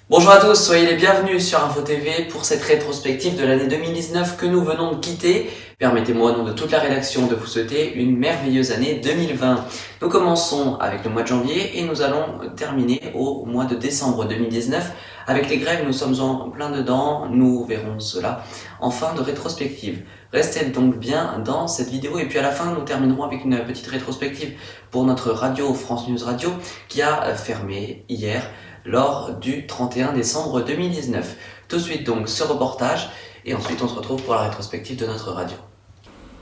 Bonjour à tous, soyez les bienvenus sur Info TV pour cette rétrospective de l'année 2019 que nous venons de quitter. Permettez-moi au nom de toute la rédaction de vous souhaiter une merveilleuse année 2020. Nous commençons avec le mois de janvier et nous allons terminer au mois de décembre 2019. Avec les grèves, nous sommes en plein dedans, nous verrons cela en fin de rétrospective. Restez donc bien dans cette vidéo et puis à la fin nous terminerons avec une petite rétrospective pour notre radio France News Radio qui a fermé hier lors du 31 décembre 2019. Tout de suite donc ce reportage et ensuite on se retrouve pour la rétrospective de notre radio.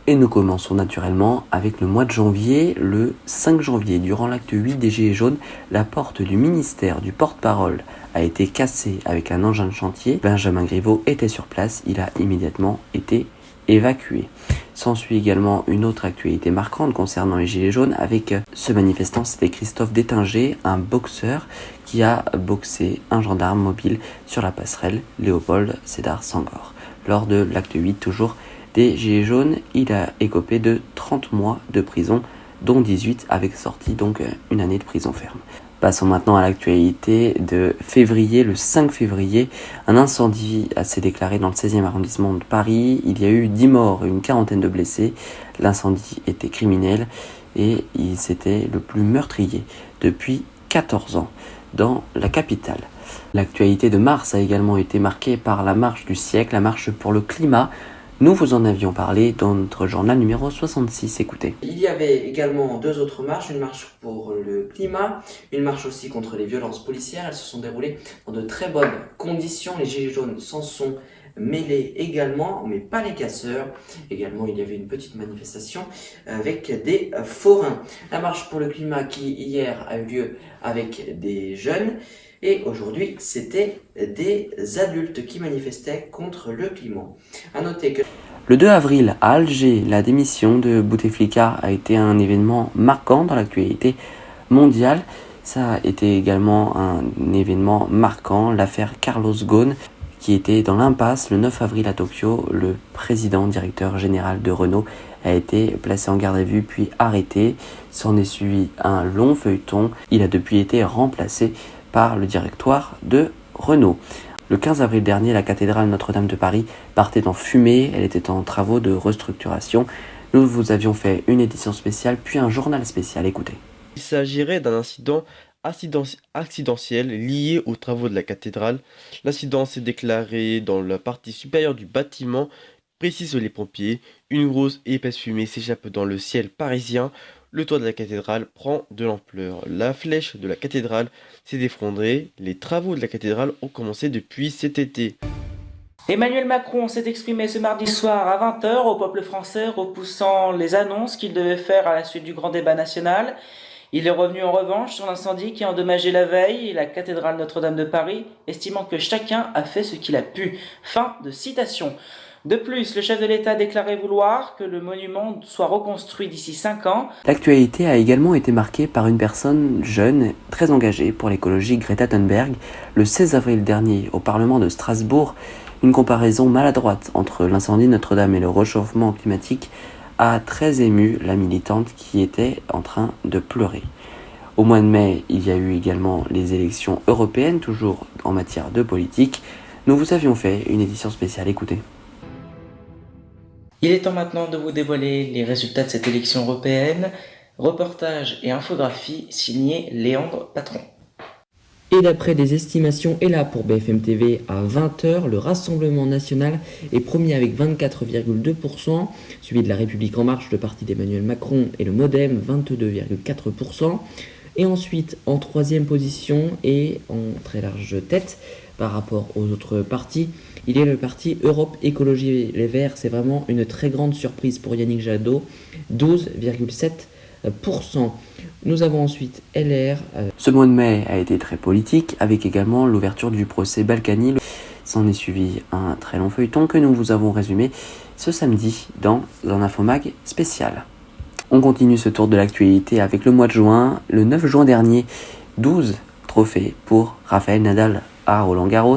Et nous commençons naturellement avec le mois de janvier. Le 5 janvier, durant l'acte 8 des Gilets jaunes, la porte du ministère du porte-parole a été cassée avec un engin de chantier. Benjamin Griveaux était sur place, il a immédiatement été évacué. S'ensuit également une autre actualité marquante concernant les Gilets jaunes avec ce manifestant, c'était Christophe Détinger, un boxeur qui a boxé un gendarme mobile sur la passerelle Léopold Sédar Senghor. Lors de l'acte 8 toujours des Gilets jaunes, il a écopé de 30 mois de prison, dont 18 avec sortie, donc une année de prison ferme. Passons maintenant à l'actualité de février. Le 5 février, un incendie s'est déclaré dans le 16e arrondissement de Paris. Il y a eu 10 morts et une quarantaine de blessés. L'incendie était criminel et c'était le plus meurtrier depuis 14 ans dans la capitale. L'actualité de mars a également été marquée par la marche du siècle, la marche pour le climat. Nous vous en avions parlé dans notre journal numéro 66, écoutez. Il y avait également deux autres marches, une marche pour le climat, une marche aussi contre les violences policières. Elles se sont déroulées dans de très bonnes conditions. Les Gilets jaunes s'en sont mêlés également, mais pas les casseurs. Également, il y avait une petite manifestation avec des forains. La marche pour le climat qui hier a eu lieu avec des jeunes. Et aujourd'hui, c'était des adultes qui manifestaient contre le climat. À noter que le 2 avril, à Alger, la démission de Bouteflika a été un événement marquant dans l'actualité mondiale. Ça a été également un événement marquant, l'affaire Carlos Ghosn, qui était dans l'impasse le 9 avril à Tokyo. Le président directeur général de Renault a été placé en garde à vue puis arrêté. S'en est suivi un long feuilleton. Il a depuis été remplacé par le directoire de Renault. Le 15 avril dernier, la cathédrale Notre-Dame de Paris partait en fumée, elle était en travaux de restructuration. Nous vous avions fait une édition spéciale, puis un journal spécial, écoutez. Il s'agirait d'un incident accidentiel lié aux travaux de la cathédrale. L'incident s'est déclaré dans la partie supérieure du bâtiment, précisent les pompiers. Une grosse et épaisse fumée s'échappe dans le ciel parisien. Le toit de la cathédrale prend de l'ampleur. La flèche de la cathédrale s'est effondrée. Les travaux de la cathédrale ont commencé depuis cet été. Emmanuel Macron s'est exprimé ce mardi soir à 20h au peuple français, repoussant les annonces qu'il devait faire à la suite du grand débat national. Il est revenu en revanche sur l'incendie qui a endommagé la veille la cathédrale Notre-Dame de Paris, estimant que chacun a fait ce qu'il a pu. Fin de citation. De plus, le chef de l'État a déclaré vouloir que le monument soit reconstruit d'ici 5 ans. L'actualité a également été marquée par une personne jeune, très engagée pour l'écologie, Greta Thunberg. Le 16 avril dernier, au Parlement de Strasbourg, une comparaison maladroite entre l'incendie de Notre-Dame et le réchauffement climatique a très ému la militante qui était en train de pleurer. Au mois de mai, il y a eu également les élections européennes, toujours en matière de politique. Nous vous avions fait une édition spéciale, écoutez. Il est temps maintenant de vous dévoiler les résultats de cette élection européenne. Reportage et infographie signé Léandre Patron. Et d'après des estimations, et là pour BFM TV à 20h, le Rassemblement National est premier avec 24,2%, suivi de La République En Marche, le parti d'Emmanuel Macron, et le Modem, 22,4%. Et ensuite, en troisième position et en très large tête par rapport aux autres partis, il y a le parti Europe Écologie Les Verts. C'est vraiment une très grande surprise pour Yannick Jadot, 12,7%. Nous avons ensuite LR. Ce mois de mai a été très politique, avec également l'ouverture du procès Balkany. S'en est suivi un très long feuilleton que nous vous avons résumé ce samedi dans un infomag spécial. On continue ce tour de l'actualité avec le mois de juin. Le 9 juin dernier, 12 trophées pour Rafael Nadal à Roland-Garros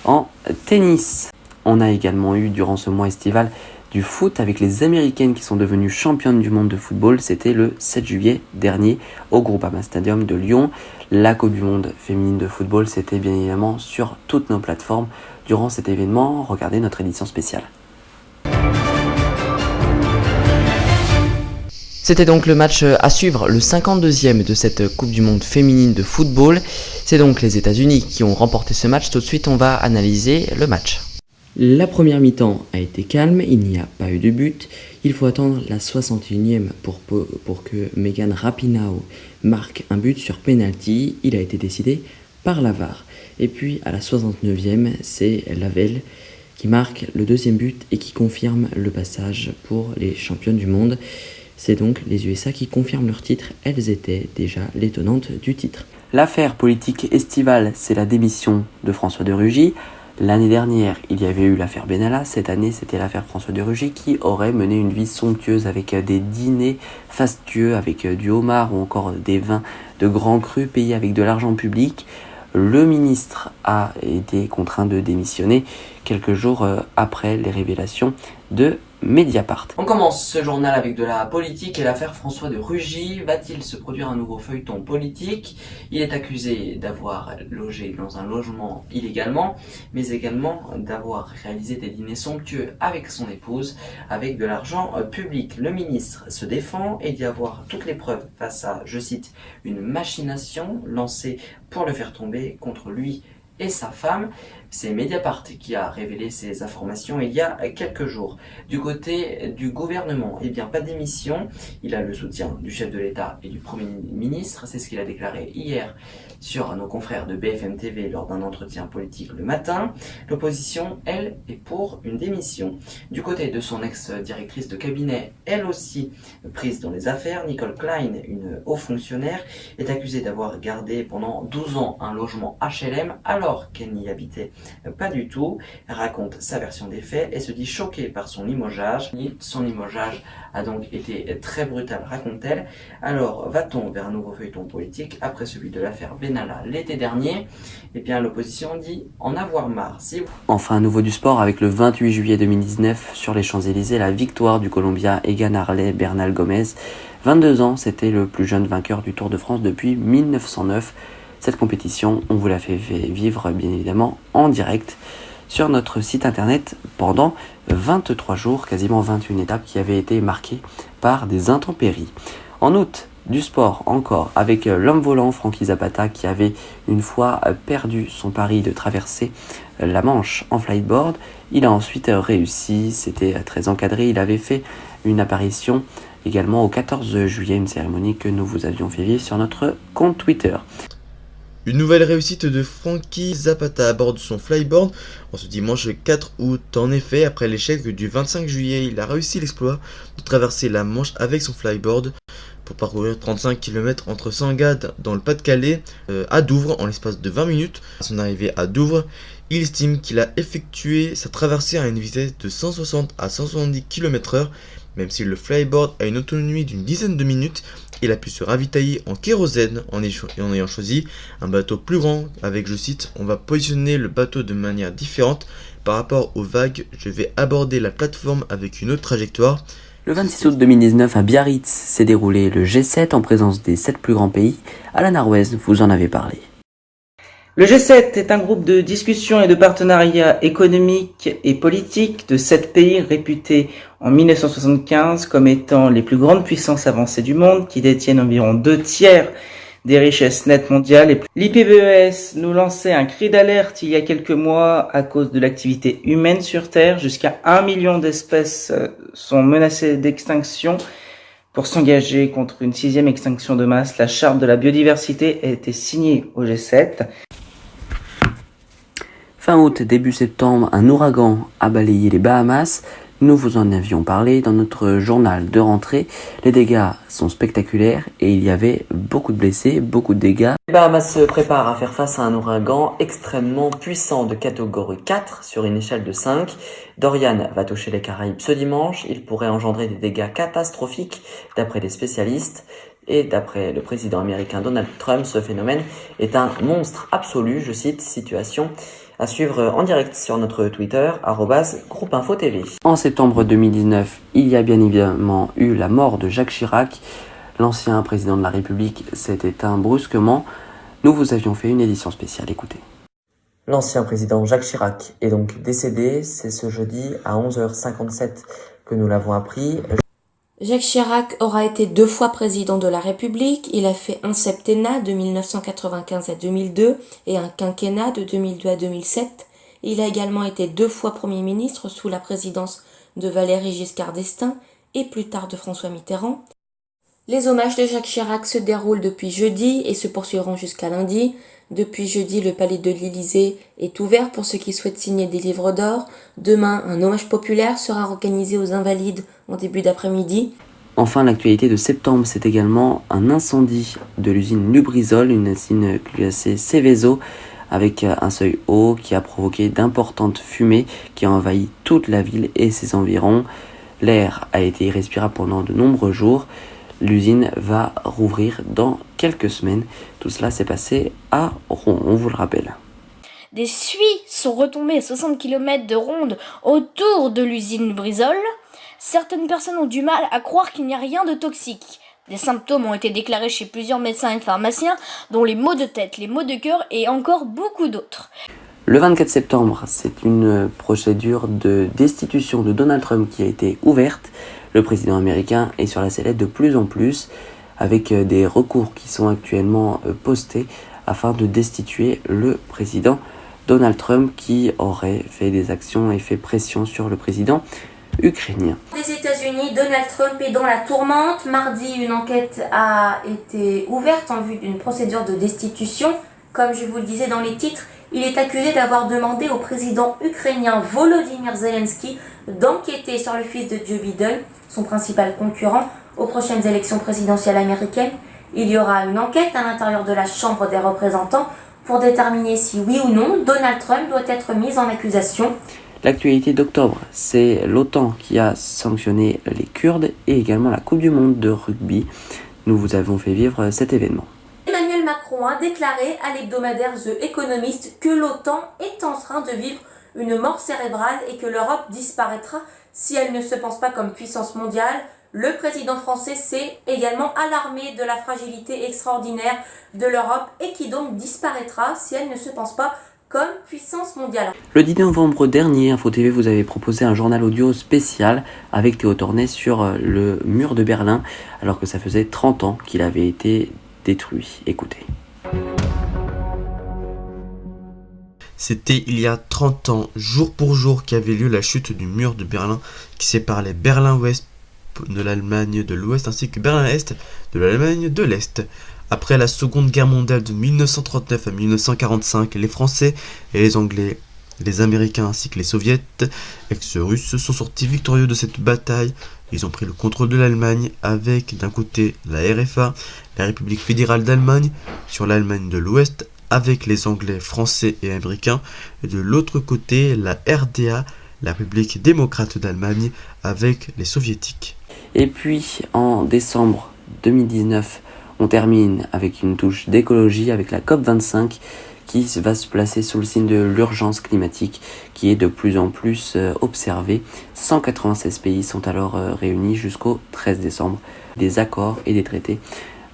en tennis. On a également eu durant ce mois estival du foot avec les Américaines qui sont devenues championnes du monde de football. C'était le 7 juillet dernier au Groupama Stadium de Lyon. La Coupe du monde féminine de football, c'était bien évidemment sur toutes nos plateformes. Durant cet événement, regardez notre édition spéciale. C'était donc le match à suivre, le 52e de cette Coupe du monde féminine de football. C'est donc les États-Unis qui ont remporté ce match. Tout de suite, on va analyser le match. La première mi-temps a été calme, il n'y a pas eu de but. Il faut attendre la 61e pour que Megan Rapinoe marque un but sur penalty. Il a été décidé par la VAR. Et puis à la 69e, c'est Lavelle qui marque le deuxième but et qui confirme le passage pour les championnes du monde. C'est donc les USA qui confirment leur titre, elles étaient déjà les tenantes du titre. L'affaire politique estivale, c'est la démission de François de Rugy. L'année dernière, il y avait eu l'affaire Benalla. Cette année, c'était l'affaire François de Rugy qui aurait mené une vie somptueuse avec des dîners fastueux, avec du homard ou encore des vins de grands crus payés avec de l'argent public. Le ministre a été contraint de démissionner quelques jours après les révélations de Mediapart. On commence ce journal avec de la politique et l'affaire François de Rugy. Va-t-il se produire un nouveau feuilleton politique? Il est accusé d'avoir logé dans un logement illégalement, mais également d'avoir réalisé des dîners somptueux avec son épouse, avec de l'argent public. Le ministre se défend et dit avoir toutes les preuves face à, je cite, une machination lancée pour le faire tomber contre lui et sa femme. C'est Mediapart qui a révélé ces informations il y a quelques jours. Du côté du gouvernement, eh bien pas de démission. Il a le soutien du chef de l'État et du Premier ministre. C'est ce qu'il a déclaré hier sur nos confrères de BFM TV lors d'un entretien politique le matin. L'opposition, elle, est pour une démission. Du côté de son ex-directrice de cabinet, elle aussi prise dans les affaires, Nicole Klein, une haut fonctionnaire, est accusée d'avoir gardé pendant 12 ans un logement HLM alors qu'elle n'y habitait pas du tout. Elle raconte sa version des faits et se dit choquée par son limogeage. Son limogeage a donc été très brutal, raconte-t-elle. Alors, va-t-on vers un nouveau feuilleton politique après celui de l'affaire Benalla l'été dernier? Eh bien, l'opposition dit en avoir marre. Enfin, à nouveau du sport avec le 28 juillet 2019 sur les Champs-Élysées, la victoire du Colombien Egan Harley Bernal Gomez. 22 ans, c'était le plus jeune vainqueur du Tour de France depuis 1909. Cette compétition, on vous l'a fait vivre bien évidemment en direct sur notre site internet pendant 23 jours, quasiment 21 étapes qui avaient été marquées par des intempéries. En août, du sport encore avec l'homme volant Frankie Zapata qui avait une fois perdu son pari de traverser la Manche en flightboard. Il a ensuite réussi, c'était très encadré, il avait fait une apparition également au 14 juillet, une cérémonie que nous vous avions fait vivre sur notre compte Twitter. Une nouvelle réussite de Frankie Zapata à bord de son flyboard en ce dimanche 4 août. En effet, après l'échec du 25 juillet, il a réussi l'exploit de traverser la Manche avec son flyboard pour parcourir 35 km entre Sangatte dans le Pas-de-Calais à Douvres en l'espace de 20 minutes. À son arrivée à Douvres, il estime qu'il a effectué sa traversée à une vitesse de 160 à 170 km/h. Même si le flyboard a une autonomie d'une dizaine de minutes, il a pu se ravitailler en kérosène en ayant choisi un bateau plus grand avec, je cite, « On va positionner le bateau de manière différente par rapport aux vagues, je vais aborder la plateforme avec une autre trajectoire. » Le 26 août 2019 à Biarritz s'est déroulé le G7 en présence des 7 plus grands pays. Alain Arouez vous en avez parlé. Le G7 est un groupe de discussion et de partenariat économique et politique de 7 pays réputés en 1975 comme étant les plus grandes puissances avancées du monde, qui détiennent environ 2/3 des richesses nettes mondiales. L'IPBES nous lançait un cri d'alerte il y a quelques mois à cause de l'activité humaine sur Terre. Jusqu'à 1 million d'espèces sont menacées d'extinction. Pour s'engager contre une 6e extinction de masse, la charte de la biodiversité a été signée au G7. Fin août, début septembre, un ouragan a balayé les Bahamas. Nous vous en avions parlé dans notre journal de rentrée. Les dégâts sont spectaculaires et il y avait beaucoup de blessés, beaucoup de dégâts. Les Bahamas se préparent à faire face à un ouragan extrêmement puissant de catégorie 4 sur une échelle de 5. Dorian va toucher les Caraïbes ce dimanche. Il pourrait engendrer des dégâts catastrophiques d'après les spécialistes. Et d'après le président américain Donald Trump, ce phénomène est un monstre absolu, je cite, situation À suivre en direct sur notre Twitter, @groupeinfotv. En septembre 2019, il y a bien évidemment eu la mort de Jacques Chirac. L'ancien président de la République s'est éteint brusquement. Nous vous avions fait une édition spéciale, écoutez. L'ancien président Jacques Chirac est donc décédé. C'est ce jeudi à 11h57 que nous l'avons appris. Jacques Chirac aura été 2 fois président de la République. Il a fait un septennat de 1995 à 2002 et un quinquennat de 2002 à 2007. Il a également été 2 fois Premier ministre sous la présidence de Valéry Giscard d'Estaing et plus tard de François Mitterrand. Les hommages de Jacques Chirac se déroulent depuis jeudi et se poursuivront jusqu'à lundi. Depuis jeudi, le palais de l'Élysée est ouvert pour ceux qui souhaitent signer des livres d'or. Demain, un hommage populaire sera organisé aux Invalides en début d'après-midi. Enfin, l'actualité de septembre, c'est également un incendie de l'usine Lubrizol, une usine classée Seveso, avec un seuil haut qui a provoqué d'importantes fumées qui ont envahi toute la ville et ses environs. L'air a été irrespirable pendant de nombreux jours. L'usine va rouvrir dans quelques semaines. Tout cela s'est passé à Rouen, on vous le rappelle. Des suies sont retombées à 60 km de ronde autour de l'usine Lubrizol. Certaines personnes ont du mal à croire qu'il n'y a rien de toxique. Des symptômes ont été déclarés chez plusieurs médecins et pharmaciens, dont les maux de tête, les maux de cœur et encore beaucoup d'autres. Le 24 septembre, c'est une procédure de destitution de Donald Trump qui a été ouverte. Le président américain est sur la sellette de plus en plus, avec des recours qui sont actuellement postés afin de destituer le président Donald Trump qui aurait fait des actions et fait pression sur le président ukrainien. Des États-Unis, Donald Trump est dans la tourmente. Mardi, une enquête a été ouverte en vue d'une procédure de destitution. Comme je vous le disais dans les titres, il est accusé d'avoir demandé au président ukrainien Volodymyr Zelensky d'enquêter sur le fils de Joe Biden, son principal concurrent, aux prochaines élections présidentielles américaines. Il y aura une enquête à l'intérieur de la Chambre des représentants pour déterminer si oui ou non Donald Trump doit être mis en accusation. L'actualité d'octobre, c'est l'OTAN qui a sanctionné les Kurdes et également la Coupe du Monde de rugby. Nous vous avons fait vivre cet événement. Emmanuel Macron a déclaré à l'hebdomadaire The Economist que l'OTAN est en train de vivre une mort cérébrale et que l'Europe disparaîtra si elle ne se pense pas comme puissance mondiale. Le président français s'est également alarmé de la fragilité extraordinaire de l'Europe et qui donc disparaîtra si elle ne se pense pas comme puissance mondiale. Le 10 novembre dernier, InfoTV vous avait proposé un journal audio spécial avec Théo Tornet sur le mur de Berlin, alors que ça faisait 30 ans qu'il avait été détruit. Écoutez. C'était il y a 30 ans, jour pour jour, qu'avait lieu la chute du mur de Berlin qui séparait Berlin-Ouest de l'Allemagne de l'Ouest ainsi que Berlin-Est de l'Allemagne de l'Est. Après la Seconde Guerre mondiale de 1939 à 1945, les Français et les Anglais, les Américains ainsi que les Soviets ex-russes sont sortis victorieux de cette bataille. Ils ont pris le contrôle de l'Allemagne avec d'un côté la RFA, la République fédérale d'Allemagne, sur l'Allemagne de l'Ouest avec les Anglais, Français et Américains, et de l'autre côté la RDA, la République démocrate d'Allemagne, avec les Soviétiques. Et puis en décembre 2019, on termine avec une touche d'écologie avec la COP25 qui va se placer sous le signe de l'urgence climatique qui est de plus en plus observée. 196 pays sont alors réunis jusqu'au 13 décembre. Des accords et des traités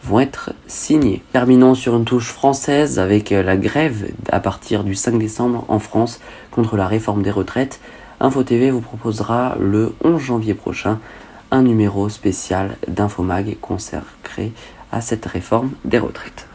vont être signés. Terminons sur une touche française avec la grève à partir du 5 décembre en France contre la réforme des retraites. InfoTV vous proposera le 11 janvier prochain un numéro spécial d'Infomag consacré à cette réforme des retraites.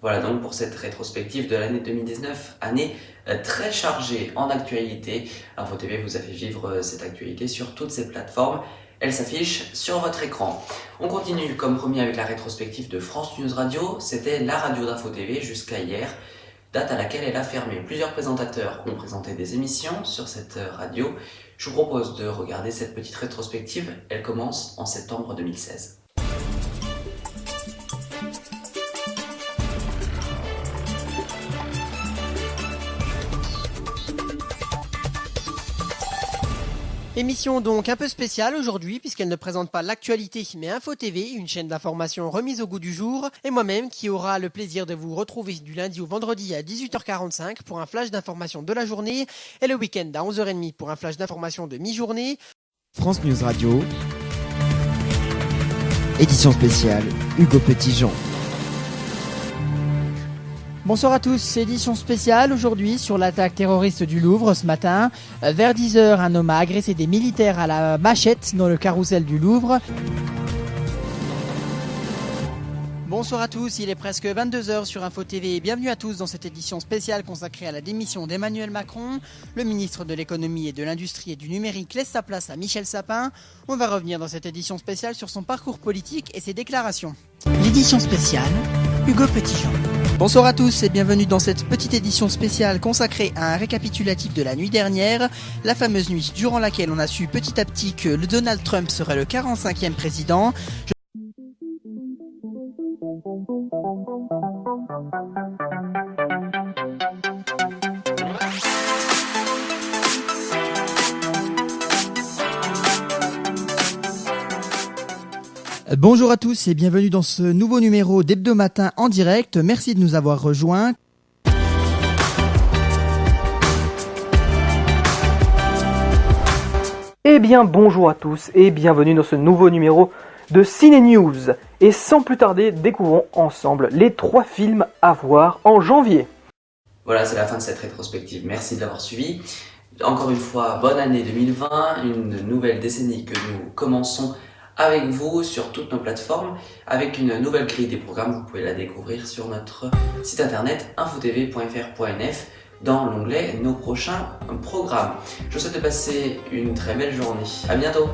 Voilà donc pour cette rétrospective de l'année 2019, année très chargée en actualité. InfoTV vous a fait vivre cette actualité sur toutes ces plateformes. Elle s'affiche sur votre écran. On continue comme promis avec la rétrospective de France News Radio. C'était la radio d'InfoTV jusqu'à hier, date à laquelle elle a fermé. Plusieurs présentateurs ont présenté des émissions sur cette radio. Je vous propose de regarder cette petite rétrospective. Elle commence en septembre 2016. Émission donc un peu spéciale aujourd'hui puisqu'elle ne présente pas l'actualité mais Info TV, une chaîne d'information remise au goût du jour, et moi-même qui aura le plaisir de vous retrouver du lundi au vendredi à 18h45 pour un flash d'information de la journée et le week-end à 11h30 pour un flash d'information de mi-journée. France News Radio, édition spéciale Hugo Petitjean. Bonsoir à tous, édition spéciale aujourd'hui sur l'attaque terroriste du Louvre ce matin. Vers 10h, un homme a agressé des militaires à la machette dans le carrousel du Louvre. Bonsoir à tous, il est presque 22h sur Info TV et bienvenue à tous dans cette édition spéciale consacrée à la démission d'Emmanuel Macron. Le ministre de l'économie et de l'industrie et du numérique laisse sa place à Michel Sapin. On va revenir dans cette édition spéciale sur son parcours politique et ses déclarations. L'édition spéciale, Hugo Petitjean. Bonsoir à tous et bienvenue dans cette petite édition spéciale consacrée à un récapitulatif de la nuit dernière, la fameuse nuit durant laquelle on a su petit à petit que le Donald Trump serait le 45e président. Bonjour à tous et bienvenue dans ce nouveau numéro d'Hebdo Matin en direct. Merci de nous avoir rejoints. Eh bien bonjour à tous et bienvenue dans ce nouveau numéro de Ciné News. Et sans plus tarder, découvrons ensemble les 3 films à voir en janvier. Voilà, c'est la fin de cette rétrospective. Merci de l'avoir suivi. Encore une fois, bonne année 2020, une nouvelle décennie que nous commençons avec vous sur toutes nos plateformes, avec une nouvelle grille des programmes. Vous pouvez la découvrir sur notre site internet infotv.fr.nf dans l'onglet Nos prochains programmes. Je vous souhaite de passer une très belle journée. À bientôt.